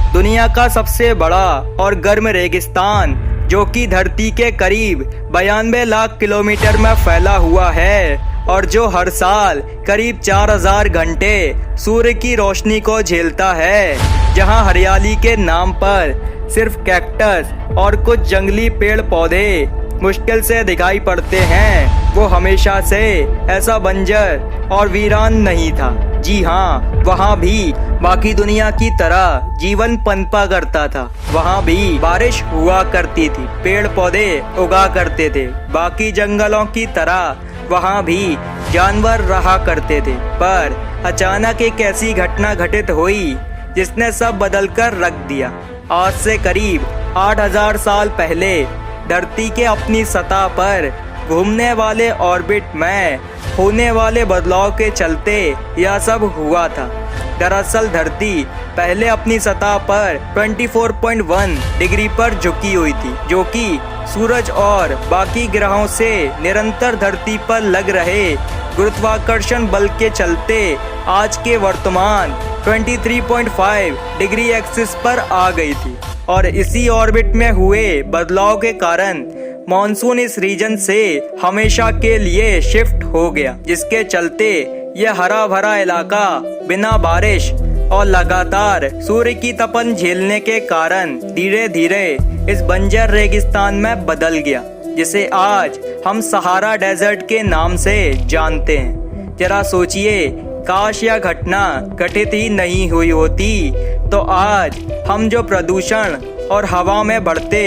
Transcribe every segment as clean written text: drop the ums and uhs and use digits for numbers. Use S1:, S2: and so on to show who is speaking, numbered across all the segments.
S1: दुनिया का सबसे बड़ा और गर्म रेगिस्तान जो कि धरती के करीब 92 लाख किलोमीटर में फैला हुआ है और जो हर साल करीब 4000 घंटे सूर्य की रोशनी को झेलता है, जहां हरियाली के नाम पर सिर्फ कैक्टस और कुछ जंगली पेड़ पौधे मुश्किल से दिखाई पड़ते हैं, वो हमेशा से ऐसा बंजर और वीरान नहीं था। जी हाँ, वहाँ भी बाकी दुनिया की तरह जीवन पनपा करता था। वहाँ भी बारिश हुआ करती थी, पेड़ पौधे उगा करते थे, बाकी जंगलों की तरह वहाँ भी जानवर रहा करते थे। पर अचानक एक ऐसी घटना घटित हुई जिसने सब बदल कर रख दिया। आज से करीब 8000 साल पहले धरती के अपनी सतह पर घूमने वाले ऑर्बिट में होने वाले बदलाव के चलते यह सब हुआ था। दरअसल धरती पहले अपनी सतह पर 24.1 डिग्री पर झुकी हुई थी, जो कि सूरज और बाकी ग्रहों से निरंतर धरती पर लग रहे गुरुत्वाकर्षण बल के चलते आज के वर्तमान 23.5 डिग्री एक्सिस पर आ गई थी। और इसी ऑर्बिट में हुए बदलाव के कारण मॉनसून इस रीजन से हमेशा के लिए शिफ्ट हो गया, जिसके चलते यह हरा भरा इलाका बिना बारिश और लगातार सूर्य की तपन झेलने के कारण धीरे धीरे इस बंजर रेगिस्तान में बदल गया, जिसे आज हम सहारा डेजर्ट के नाम से जानते हैं। जरा सोचिए, काश यह घटना घटित ही नहीं हुई होती तो आज हम जो प्रदूषण और हवा में बढ़ते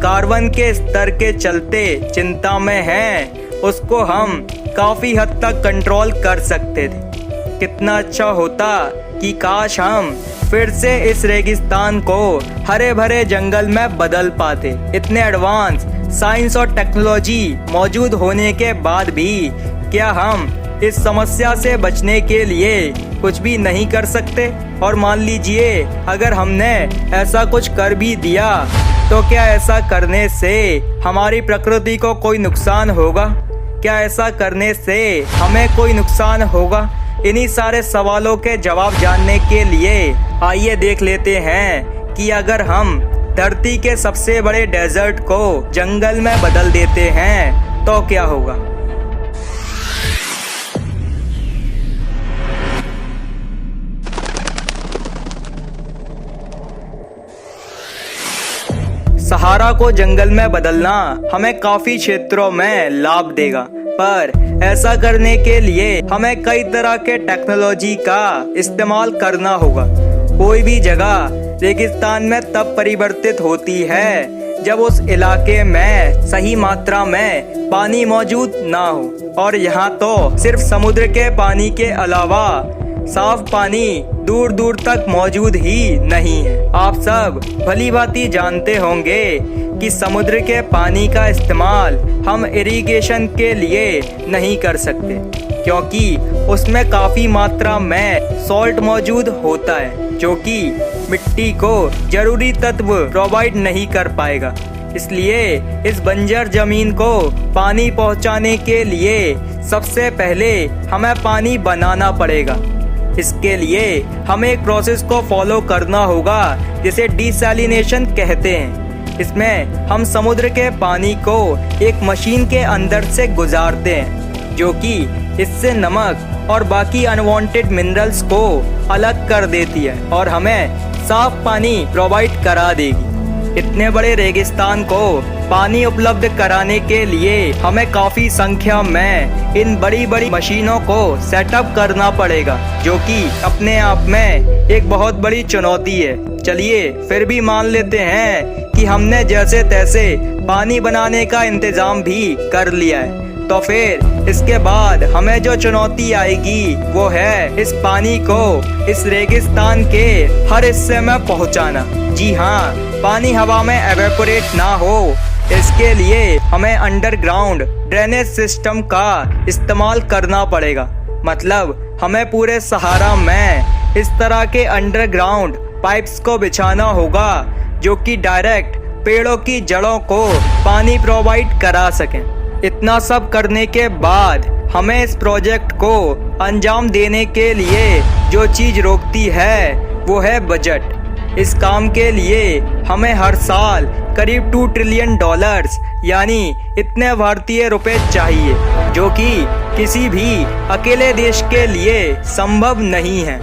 S1: कार्बन के स्तर के चलते चिंता में हैं, उसको हम काफी हद तक कंट्रोल कर सकते थे। कितना अच्छा होता कि काश हम फिर से इस रेगिस्तान को हरे भरे जंगल में बदल पाते। इतने एडवांस साइंस और टेक्नोलॉजी मौजूद होने के बाद भी क्या हम इस समस्या से बचने के लिए कुछ भी नहीं कर सकते? और मान लीजिए अगर हमने ऐसा कुछ कर भी दिया तो क्या ऐसा करने से हमारी प्रकृति को कोई नुकसान होगा? क्या ऐसा करने से हमें कोई नुकसान होगा? इन्हीं सारे सवालों के जवाब जानने के लिए आइए देख लेते हैं कि अगर हम धरती के सबसे बड़े डेजर्ट को जंगल में बदल देते हैं तो क्या होगा। सहारा को जंगल में बदलना हमें काफी क्षेत्रों में लाभ देगा, पर ऐसा करने के लिए हमें कई तरह के टेक्नोलॉजी का इस्तेमाल करना होगा। कोई भी जगह रेगिस्तान में तब परिवर्तित होती है जब उस इलाके में सही मात्रा में पानी मौजूद ना हो, और यहाँ तो सिर्फ समुद्र के पानी के अलावा साफ पानी दूर दूर तक मौजूद ही नहीं है। आप सब भली भांति जानते होंगे कि समुद्र के पानी का इस्तेमाल हम इरिगेशन के लिए नहीं कर सकते, क्योंकि उसमें काफी मात्रा में सॉल्ट मौजूद होता है जो कि मिट्टी को जरूरी तत्व प्रोवाइड नहीं कर पाएगा। इसलिए इस बंजर जमीन को पानी पहुंचाने के लिए सबसे पहले हमें पानी बनाना पड़ेगा। इसके लिए हमें एक प्रोसेस को फॉलो करना होगा जिसे डिसैलिनेशन कहते हैं। इसमें हम समुद्र के पानी को एक मशीन के अंदर से गुजारते हैं, जो कि इससे नमक और बाकी अनवांटेड मिनरल्स को अलग कर देती है और हमें साफ पानी प्रोवाइड करा देगी। इतने बड़े रेगिस्तान को पानी उपलब्ध कराने के लिए हमें काफी संख्या में इन बड़ी बड़ी मशीनों को सेटअप करना पड़ेगा, जो कि अपने आप में एक बहुत बड़ी चुनौती है। चलिए फिर भी मान लेते हैं कि हमने जैसे तैसे पानी बनाने का इंतजाम भी कर लिया है, तो फिर इसके बाद हमें जो चुनौती आएगी वो है इस पानी को इस रेगिस्तान के हर हिस्से में पहुंचाना। जी हाँ, पानी हवा में एवेपोरेट ना हो, इसके लिए हमें अंडरग्राउंड ड्रेनेज सिस्टम का इस्तेमाल करना पड़ेगा। मतलब हमें पूरे सहारा में इस तरह के अंडरग्राउंड पाइप्स को बिछाना होगा जो कि डायरेक्ट पेड़ों की जड़ों को पानी प्रोवाइड करा सकें। इतना सब करने के बाद हमें इस प्रोजेक्ट को अंजाम देने के लिए जो चीज रोकती है वो है बजट। इस काम के लिए हमें हर साल करीब $2 ट्रिलियन यानी इतने भारतीय रुपए चाहिए, जो कि किसी भी अकेले देश के लिए संभव नहीं है।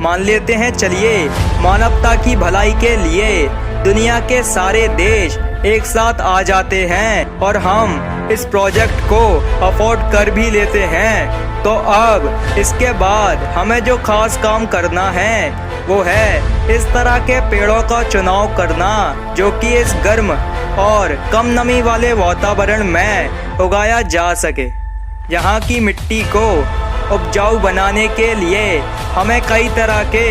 S1: मान लेते हैं, चलिए मानवता की भलाई के लिए दुनिया के सारे देश एक साथ आ जाते हैं और हम इस प्रोजेक्ट को अफोर्ड कर भी लेते हैं। तो अब इसके बाद हमें जो खास काम करना है वो है इस तरह के पेड़ों का चुनाव करना जो कि इस गर्म और कम नमी वाले वातावरण में उगाया जा सके। यहाँ की मिट्टी को उपजाऊ बनाने के लिए हमें कई तरह के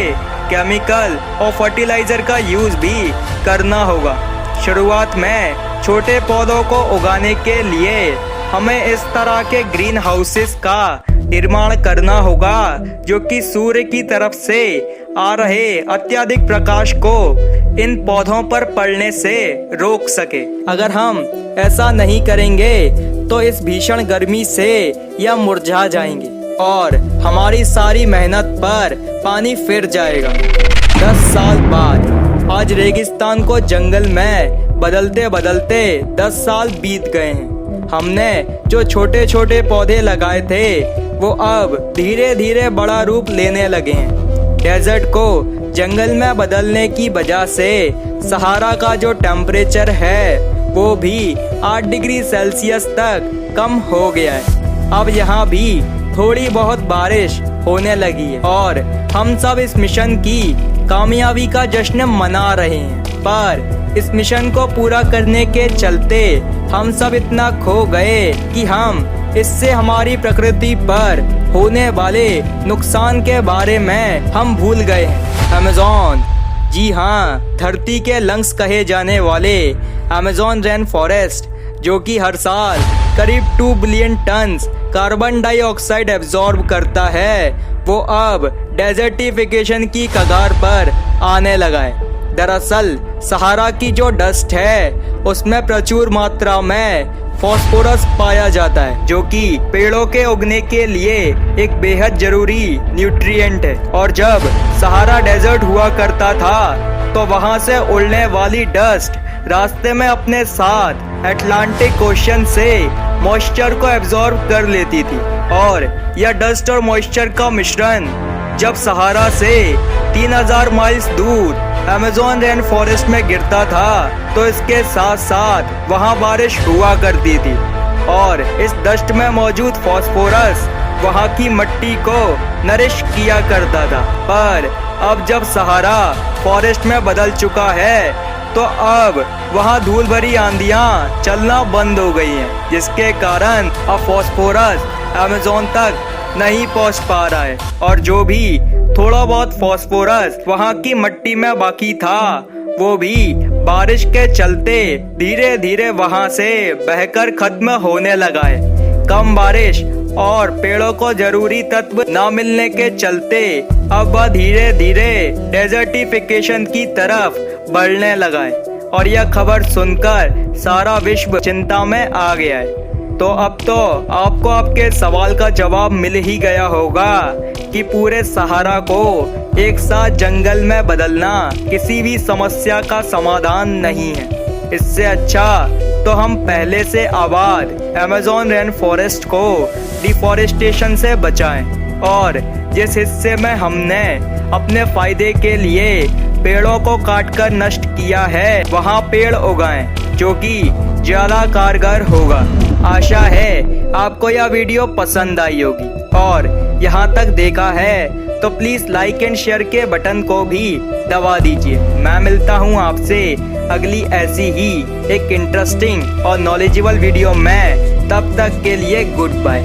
S1: केमिकल और फर्टिलाइजर का यूज़ भी करना होगा। शुरुआत में छोटे पौधों को उगाने के लिए हमें इस तरह के ग्रीन हाउसेस का निर्माण करना होगा जो कि सूर्य की तरफ से आ रहे अत्यधिक प्रकाश को इन पौधों पर पड़ने से रोक सके। अगर हम ऐसा नहीं करेंगे तो इस भीषण गर्मी से यह मुरझा जाएंगे और हमारी सारी मेहनत पर पानी फिर जाएगा। 10 साल बाद आज रेगिस्तान को जंगल में बदलते बदलते 10 साल बीत गए हैं। हमने जो छोटे छोटे पौधे लगाए थे वो अब धीरे धीरे बड़ा रूप लेने लगे हैं। डेजर्ट को जंगल में बदलने की वजह से सहारा का जो टेम्परेचर है वो भी 8 डिग्री सेल्सियस तक कम हो गया है। अब यहाँ भी थोड़ी बहुत बारिश होने लगी है और हम सब इस मिशन की कामयाबी का जश्न मना रहे हैं। पर इस मिशन को पूरा करने के चलते हम सब इतना खो गए कि हम इससे हमारी प्रकृति पर होने वाले नुकसान के बारे में हम भूल गए हैं। अमेज़न, जी हाँ, धरती के लंग्स कहे जाने वाले अमेज़न रेन फॉरेस्ट जो कि हर साल करीब 2 billion ton carbon dioxide absorb करता है, वो अब डेजर्टिफिकेशन की कगार पर आने लगा है। दरअसल सहारा की जो डस्ट है उसमें प्रचुर मात्रा में फास्फोरस पाया जाता है जो कि पेड़ों के उगने के लिए एक बेहद जरूरी न्यूट्रिएंट है। और जब सहारा डेजर्ट हुआ करता था तो वहां से उड़ने वाली डस्ट रास्ते में अपने साथ अटलांटिक ओशन से मॉइस्चर को एब्जॉर्ब कर लेती थी और यह डस्ट और मॉइस्चर का मिश्रण जब सहारा से 3000 माइल्स दूर अमेज़न रेन फॉरेस्ट में गिरता था तो इसके साथ साथ वहां बारिश हुआ करती थी और इस डस्ट में मौजूद फास्फोरस वहां की मिट्टी को नरिश किया करता था। पर अब जब सहारा फॉरेस्ट में बदल चुका है तो अब वहां धूल भरी आंधियां चलना बंद हो गई हैं, जिसके कारण अब फास्फोरस अमेज़न तक नहीं पहुंच पा रहा है और जो भी थोड़ा बहुत फास्फोरस वहां की मिट्टी में बाकी था वो भी बारिश के चलते धीरे धीरे वहां से बहकर खत्म होने लगा है। कम बारिश और पेड़ों को जरूरी तत्व न मिलने के चलते अब वह धीरे धीरे डेजर्टिफिकेशन की तरफ बढ़ने लगा है और यह खबर सुनकर सारा विश्व चिंता में आ गया है। तो अब तो आपको आपके सवाल का जवाब मिल ही गया होगा कि पूरे सहारा को एक साथ जंगल में बदलना किसी भी समस्या का समाधान नहीं है। इससे अच्छा तो हम पहले से आबाद अमेज़न रेन फॉरेस्ट को डिफॉरेस्टेशन से बचाएं और जिस हिस्से में हमने अपने फायदे के लिए पेड़ों को काटकर नष्ट किया है वहां पेड़ उगाएं जो कि ज्यादा कारगर होगा। आशा है आपको यह वीडियो पसंद आई होगी और यहाँ तक देखा है तो प्लीज लाइक एंड शेयर के बटन को भी दबा दीजिए। मैं मिलता हूँ आपसे अगली ऐसी ही एक इंटरेस्टिंग और नॉलेजेबल वीडियो में। तब तक के लिए गुड बाय।